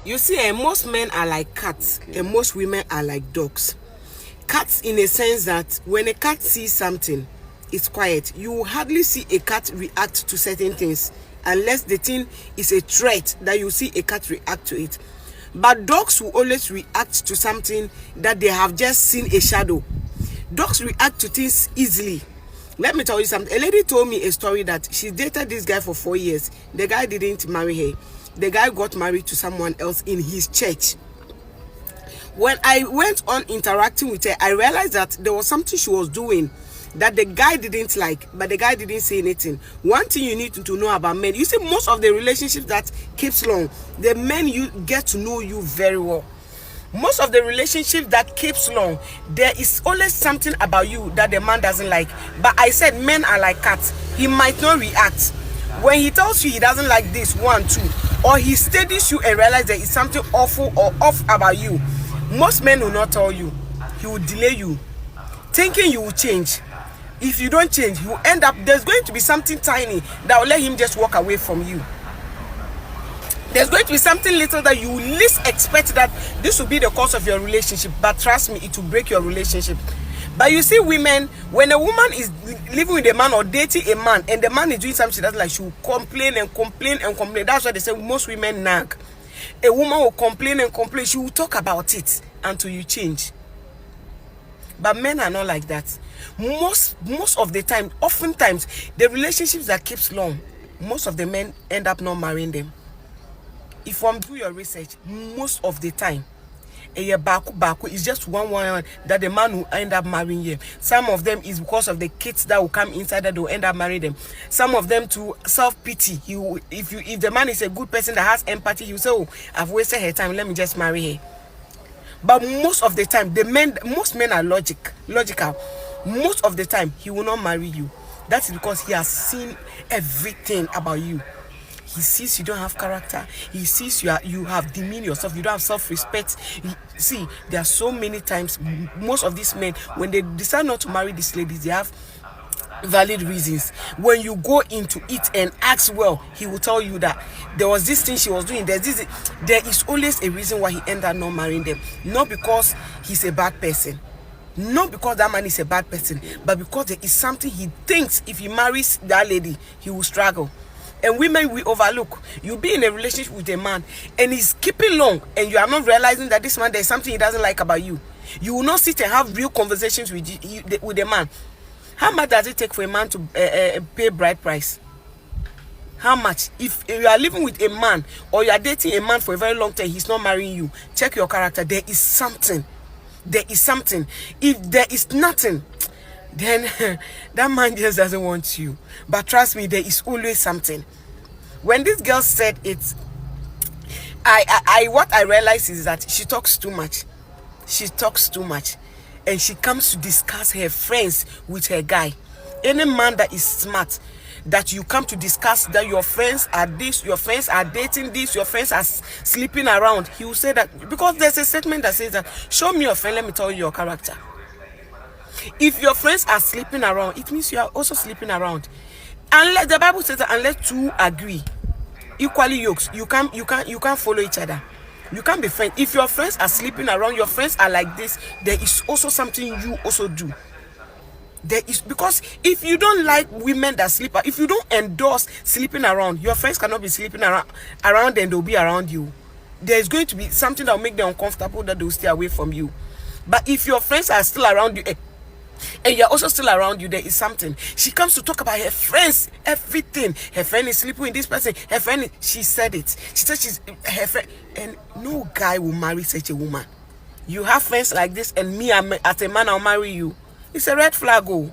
You see, most men are like cats, and most women are like dogs. Cats, in a sense that when a cat sees something, it's quiet. You will hardly see a cat react to certain things unless the thing is a threat that you see a cat react to it. But dogs will always react to something that they have just seen a shadow. Dogs react to things easily. Let me tell you something. A lady told me a story that she dated this guy for 4 years. The guy didn't marry her. The guy got married to someone else in his church. When I went on interacting with her, I realized that there was something she was doing that the guy didn't like, but the guy didn't say anything. One thing you need to know about men, you see, most of the relationships that keeps long, the men you get to know you very well. Most of the relationships that keeps long, there is always something about you that the man doesn't like. But I said men are like cats. He might not react. When he tells you he doesn't like this, 1, 2, or he studies you and realizes there is something awful or off about you, most men will not tell you. He will delay you, thinking you will change. If you don't change, you end up, there's going to be something tiny that will let him just walk away from you. There's going to be something little that you least expect that this will be the cause of your relationship. But trust me, it will break your relationship. But you see, women, when a woman is living with a man or dating a man and the man is doing something that's like, she will complain and complain and complain. That's why they say most women nag. A woman will complain and complain. She will talk about it until you change. But men are not like that. Most of the time, oftentimes, the relationships that keeps long, most of the men end up not marrying them. If you do your research, most of the time, it's just one that the man will end up marrying you. Some of them is because of the kids that will come inside that will end up marrying them. Some of them to self-pity. If the man is a good person that has empathy, he will say, oh, I've wasted her time, let me just marry her. But most of the time, most men are logical. Most of the time, he will not marry you. That's because he has seen everything about you. He sees you don't have character. He sees you have demeaned yourself. You don't have self-respect. See, there are so many times, most of these men, when they decide not to marry these ladies, they have valid reasons. When you go into it and ask well, he will tell you that there was this thing she was doing. There is always a reason why he ended up not marrying them. Not because he's a bad person. Not because that man is a bad person, but because there is something he thinks if he marries that lady, he will struggle. And women, we overlook. You be in a relationship with a man and he's keeping long and you are not realizing that this man, there's something he doesn't like about you. You will not sit and have real conversations with the man. How much does it take for a man to pay bride price? How much? If you are living with a man or you are dating a man for a very long time, he's not marrying you, check your character. There is something. There is something. If there is nothing, then that man just doesn't want you. But trust me, there is always something. When this girl said it, what I realized is that she talks too much. She talks too much. And she comes to discuss her friends with her guy. Any man that is smart, that you come to discuss that your friends are this, your friends are dating this, your friends are sleeping around, he will say that, because there's a statement that says that, show me your friend, let me tell you your character. If your friends are sleeping around, it means you are also sleeping around. Unless the Bible says that unless two agree, equally yoked, you can't follow each other. You can't be friends. If your friends are sleeping around, your friends are like this, there is also something you also do. There is, because if you don't like women that sleep, if you don't endorse sleeping around, your friends cannot be sleeping around and they'll be around you. There's going to be something that will make them uncomfortable, that they'll stay away from you. But if your friends are still around you, and you're also still around you, there is something. She comes to talk about her friends, everything. Her friend is sleeping with this person. Her friend, she said it. She said she's her friend. And no guy will marry such a woman. You have friends like this, and me, as a man, I'll marry you. It's a red flag, oh.